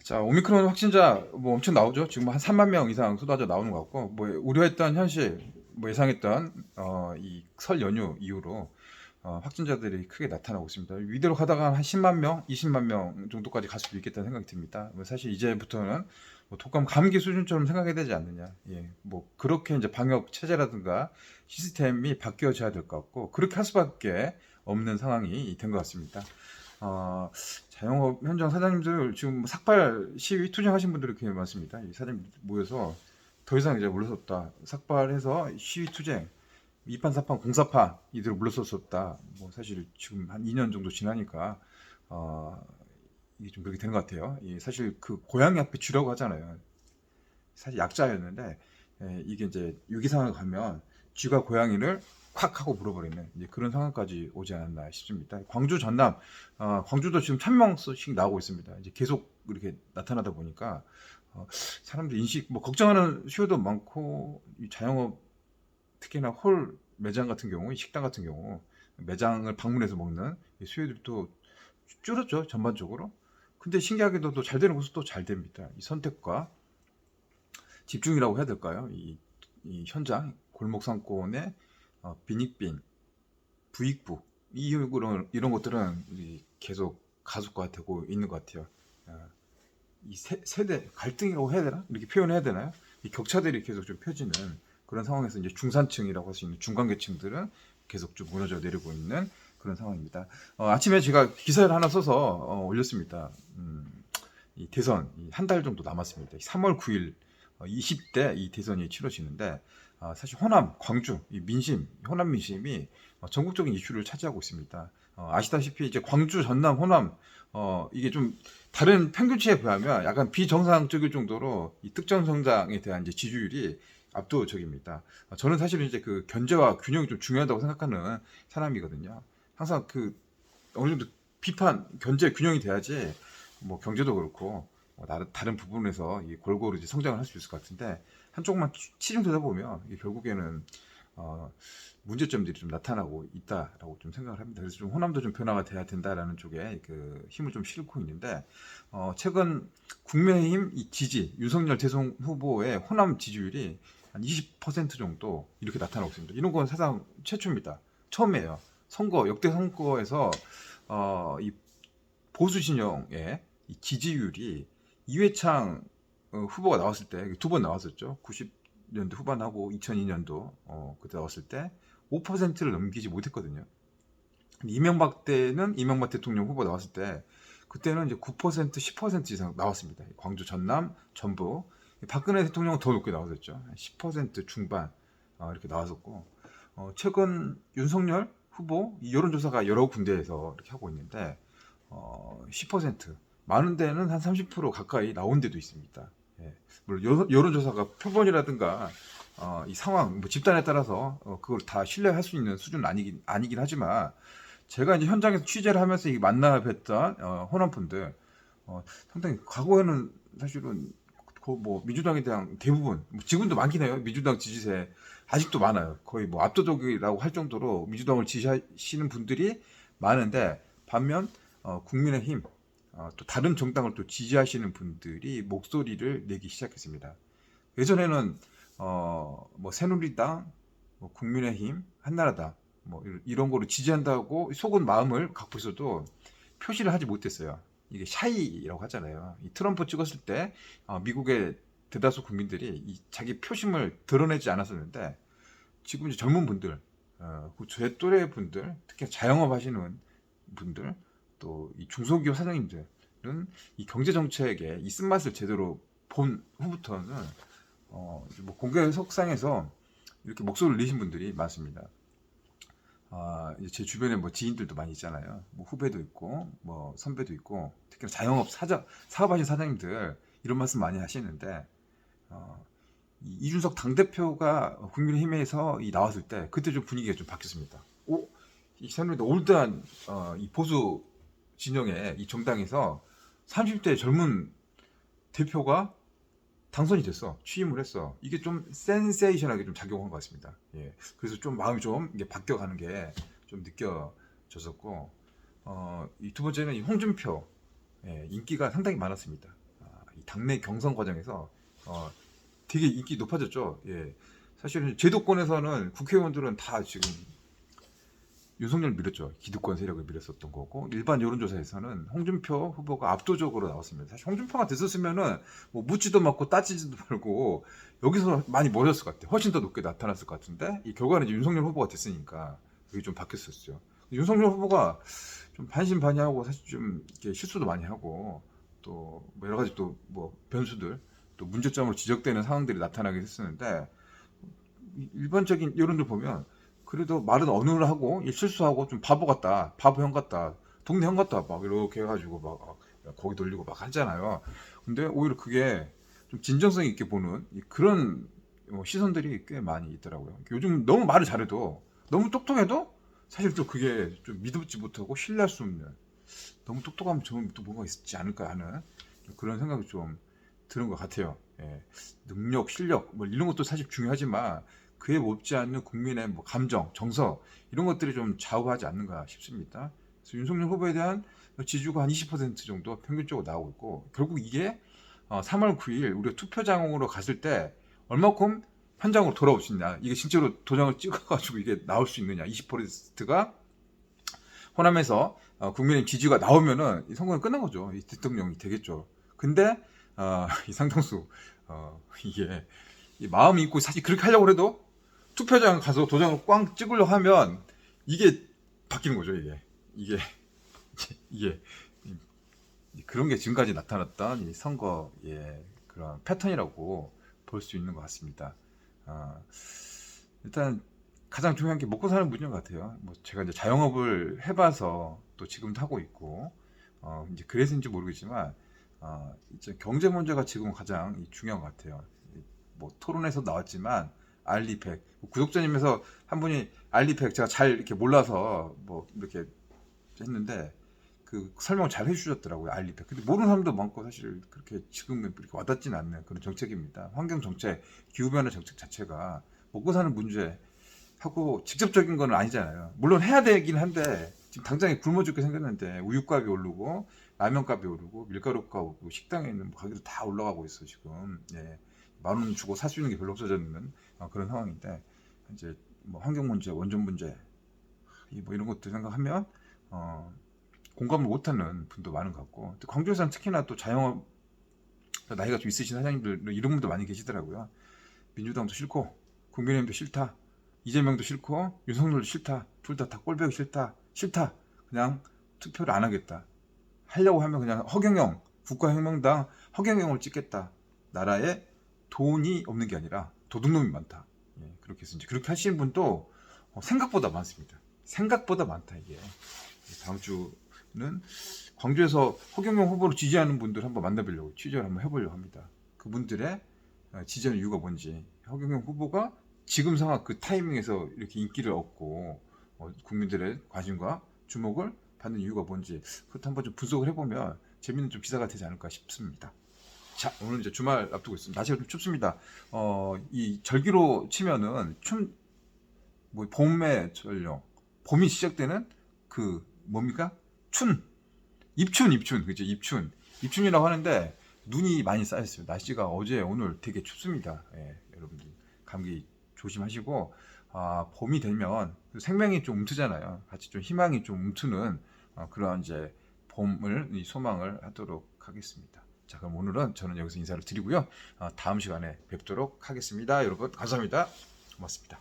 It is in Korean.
자, 오미크론 확진자 뭐 엄청 나오죠. 지금 한 3만 명 이상 쏟아져 나오는 것 같고, 뭐 우려했던 현실, 뭐 예상했던 이 설 연휴 이후로 확진자들이 크게 나타나고 있습니다. 이대로 가다가 한 10만 명, 20만 명 정도까지 갈 수도 있겠다는 생각이 듭니다. 뭐 사실 이제부터는 뭐 독감 감기 수준처럼 생각해야 되지 않느냐. 예, 뭐 그렇게 이제 방역 체제라든가 시스템이 바뀌어져야 될 것 같고, 그렇게 할 수밖에 없는 상황이 된 것 같습니다. 어, 자영업 현장 사장님들 지금 뭐 삭발 시위 투쟁하신 분들이 굉장히 많습니다. 이 사장님 모여서 더 이상 이제 물러섰다. 삭발해서 시위 투쟁, 이판사판 공사판 이대로 물러설 수 없다. 뭐 사실 지금 한 2년 정도 지나니까 어, 이게 좀 그렇게 되는 것 같아요. 이 사실 그 고양이 앞에 쥐라고 하잖아요. 사실 약자였는데 이게 이제 위기 상황에 가면 쥐가 고양이를 콱 하고 물어버리는 이제 그런 상황까지 오지 않았나 싶습니다. 광주 전남, 광주도 지금 1,000명씩 나오고 있습니다. 이제 계속 이렇게 나타나다 보니까 사람들 인식, 뭐 걱정하는 수요도 많고 이 자영업 특히나 홀 매장 같은 경우, 이 식당 같은 경우 매장을 방문해서 먹는 이 수요들도 줄었죠 전반적으로. 근데 신기하게도 또 잘 되는 곳은 또 잘 됩니다. 이 선택과 집중이라고 해야 될까요? 이 현장 골목 상권의 빈익빈, 부익부 이런 것들은 계속 가속화되고 있는 것 같아요. 어, 이 세대 갈등이라고 해야 되나? 이렇게 표현해야 되나요? 이 격차들이 계속 좀 펴지는 그런 상황에서 이제 중산층이라고 할 수 있는 중간계층들은 계속 좀 무너져 내리고 있는 그런 상황입니다. 아침에 제가 기사를 하나 써서 올렸습니다. 이 대선 한 달 정도 남았습니다. 3월 9일 20대 이 대선이 치러지는데 사실 호남, 광주 이 민심, 호남 민심이 전국적인 이슈를 차지하고 있습니다. 아시다시피 이제 광주, 전남, 호남 이게 좀 다른 평균치에 비하면 약간 비정상적일 정도로 이 특정 정당에 대한 이제 지지율이 압도적입니다. 저는 사실은 이제 그 견제와 균형이 좀 중요하다고 생각하는 사람이거든요. 항상 그 어느 정도 비판, 견제 균형이 돼야지 뭐 경제도 그렇고 다른 부분에서 이 골고루 이제 성장을 할 수 있을 것 같은데 한쪽만 치중되다 보면 이게 결국에는 어, 문제점들이 좀 나타나고 있다라고 좀 생각을 합니다. 그래서 좀 호남도 좀 변화가 돼야 된다라는 쪽에 그 힘을 좀 실고 있는데 최근 국민의힘 이 지지 윤석열 대선 후보의 호남 지지율이 한 20% 정도 이렇게 나타나고 있습니다. 이런 건 사상 최초입니다. 처음이에요. 선거 역대 선거에서 이 보수 진영의 이 지지율이 이회창 후보가 나왔을 때 두 번 나왔었죠. 90년도 후반하고 2002년도 그때 나왔을 때 5%를 넘기지 못했거든요. 이명박 때는 이명박 대통령 후보 나왔을 때 그때는 이제 9% 10% 이상 나왔습니다. 광주, 전남, 전북. 박근혜 대통령은 더 높게 나왔었죠. 10% 중반 이렇게 나왔었고 최근 윤석열 후보 여론조사가 여러 군데에서 이렇게 하고 있는데 10% 많은 데는 한 30% 가까이 나온 데도 있습니다. 예. 물론 여론조사가 표본이라든가 이 상황, 뭐 집단에 따라서 그걸 다 신뢰할 수 있는 수준은 아니긴 하지만 제가 이제 현장에서 취재를 하면서 만나 뵀던 호남분들 상당히 과거에는 사실은 뭐 민주당에 대한 대부분 뭐 지금도 많긴 해요. 민주당 지지세 아직도 많아요. 거의 뭐 압도적이라고 할 정도로 민주당을 지지하시는 분들이 많은데 반면 국민의힘 또 다른 정당을 또 지지하시는 분들이 목소리를 내기 시작했습니다. 예전에는 뭐 새누리당, 뭐 국민의힘, 한나라당 뭐 이런 거를 지지한다고 속은 마음을 갖고 있어도 표시를 하지 못했어요. 이게 샤이라고 하잖아요. 이 트럼프 찍었을 때 미국의 대다수 국민들이 자기 표심을 드러내지 않았었는데 지금 이제 젊은 분들, 제 또래 분들, 특히 자영업 하시는 분들, 또 이 중소기업 사장님들은 이 경제 정책의 이 쓴맛을 제대로 본 후부터는 뭐 공개 석상에서 이렇게 목소리를 내신 분들이 많습니다. 이제 제 주변에 뭐 지인들도 많이 있잖아요. 뭐 후배도 있고, 뭐 선배도 있고, 특히 자영업 사업하신 사장님들 이런 말씀 많이 하시는데, 이준석 당대표가 국민의힘에서 나왔을 때 그때 좀 분위기가 좀 바뀌었습니다. 이 새누리당 올드한 이 보수 진영의 이 정당에서 30대 젊은 대표가 당선이 됐어. 취임을 했어. 이게 좀 센세이션하게 좀 작용한 것 같습니다. 예. 그래서 좀 마음이 좀 이게 바뀌어가는 게 좀 느껴졌었고, 이 두 번째는 이 홍준표, 예, 인기가 상당히 많았습니다. 당내 경선 과정에서 되게 인기 높아졌죠. 예. 사실은 제도권에서는 국회의원들은 다 지금 윤석열을 밀었죠. 기득권 세력을 밀었었던 거고, 일반 여론조사에서는 홍준표 후보가 압도적으로 나왔습니다. 사실 홍준표가 됐었으면은 뭐 묻지도 않고 따지지도 말고 여기서 많이 멀었을 것 같아요. 훨씬 더 높게 나타났을 것 같은데, 이 결과는 이제 윤석열 후보가 됐으니까 그게 좀 바뀌었었죠. 윤석열 후보가 좀 반신반의하고 사실 좀 이렇게 실수도 많이 하고 또 뭐 여러 가지 또 뭐 변수들 또 문제점으로 지적되는 상황들이 나타나긴 했었는데, 일반적인 여론들 보면 그래도 말은 언어를 하고 실수하고 좀 바보 같다, 바보 형 같다, 동네 형 같다 막 이렇게 해가지고 막 거기 돌리고 막 하잖아요. 근데 오히려 그게 좀 진정성 있게 보는 그런 시선들이 꽤 많이 있더라고요. 요즘 너무 말을 잘해도, 너무 똑똑해도 사실 또 그게 좀 믿지 못하고 신뢰할 수 없는, 너무 똑똑하면 좀 또 뭔가 있지 않을까 하는 그런 생각이 좀 드는 것 같아요. 예. 능력, 실력 뭐 이런 것도 사실 중요하지만 그에 못지않는 국민의 뭐 감정, 정서 이런 것들이 좀 좌우하지 않는가 싶습니다. 그래서 윤석열 후보에 대한 지지가 한 20% 정도 평균적으로 나오고 있고, 결국 이게 3월 9일 우리가 투표장으로 갔을 때 얼마큼 현장으로 돌아올 수 있냐, 이게 실제로 도장을 찍어가지고 이게 나올 수 있느냐, 20%가 호남에서 국민의 지지가 나오면은 이 선거는 끝난 거죠. 이 대통령이 되겠죠. 근데 이 상당수 이게 이 마음이 있고 사실 그렇게 하려고 해도 투표장 가서 도장을 꽝 찍으려고 하면 이게 바뀌는 거죠. 이게 이게 그런 게 지금까지 나타났던 이 선거의 그런 패턴이라고 볼 수 있는 것 같습니다. 일단 가장 중요한 게 먹고 사는 문제인 것 같아요. 뭐 제가 이제 자영업을 해봐서 또 지금도 하고 있고, 이제 그래서인지 모르겠지만, 이제 경제 문제가 지금 가장 중요한 것 같아요. 뭐 토론에서 나왔지만 알리팩, 구독자님에서 한 분이 알리팩 제가 잘 이렇게 몰라서 뭐 이렇게 했는데 그 설명 잘 해주셨더라고요. 알리팩. 근데 모르는 사람도 많고 사실 그렇게 지금 이렇게 와닿지는 않는 그런 정책입니다. 환경 정책, 기후 변화 정책 자체가 먹고 사는 문제 하고 직접적인 건 아니잖아요. 물론 해야 되긴 한데 지금 당장에 굶어 죽게 생겼는데 우유값이 오르고 라면값이 오르고 밀가루값 오르고 식당에 있는 뭐 가격도 다 올라가고 있어 지금. 예. 10,000원 주고 살 수 있는 게 별로 없어졌는 그런 상황인데, 이제 뭐 환경 문제, 원전 문제 뭐 이런 것들 생각하면 공감을 못하는 분도 많은 것 같고, 또 광주에서는 특히나 또 자영업 나이가 좀 있으신 사장님들 이런 분도 많이 계시더라고요. 민주당도 싫고 국민의힘도 싫다, 이재명도 싫고 윤석열도 싫다, 둘 다 꼴보기 싫다, 그냥 투표를 안 하겠다, 하려고 하면 그냥 허경영 국가혁명당 허경영을 찍겠다, 나라에 돈이 없는 게 아니라 도둑놈이 많다, 예, 그렇게 해서 이제 그렇게 하시는 분도 생각보다 많습니다. 생각보다 많다. 이게 다음 주는 광주에서 허경영 후보를 지지하는 분들 한번 만나보려고 취재를 한번 해보려고 합니다. 그분들의 지지하는 이유가 뭔지, 허경영 후보가 지금 상황 그 타이밍에서 이렇게 인기를 얻고 국민들의 관심과 주목을 받는 이유가 뭔지, 그것도 한번 좀 분석을 해보면 재밌는 좀 기사가 되지 않을까 싶습니다. 자, 오늘 이제 주말 앞두고 있습니다. 날씨가 좀 춥습니다. 이 절기로 치면은 뭐 봄의 전령, 봄이 시작되는 그 뭡니까? 입춘, 그죠? 입춘이라고 하는데 눈이 많이 쌓였어요. 날씨가 어제 오늘 되게 춥습니다. 예, 여러분들 감기 조심하시고, 봄이 되면 생명이 좀 움트잖아요. 같이 좀 희망이 좀 움트는 그런 이제 봄을 소망을 하도록 하겠습니다. 자, 그럼 오늘은 저는 여기서 인사를 드리고요. 다음 시간에 뵙도록 하겠습니다. 여러분 감사합니다. 고맙습니다.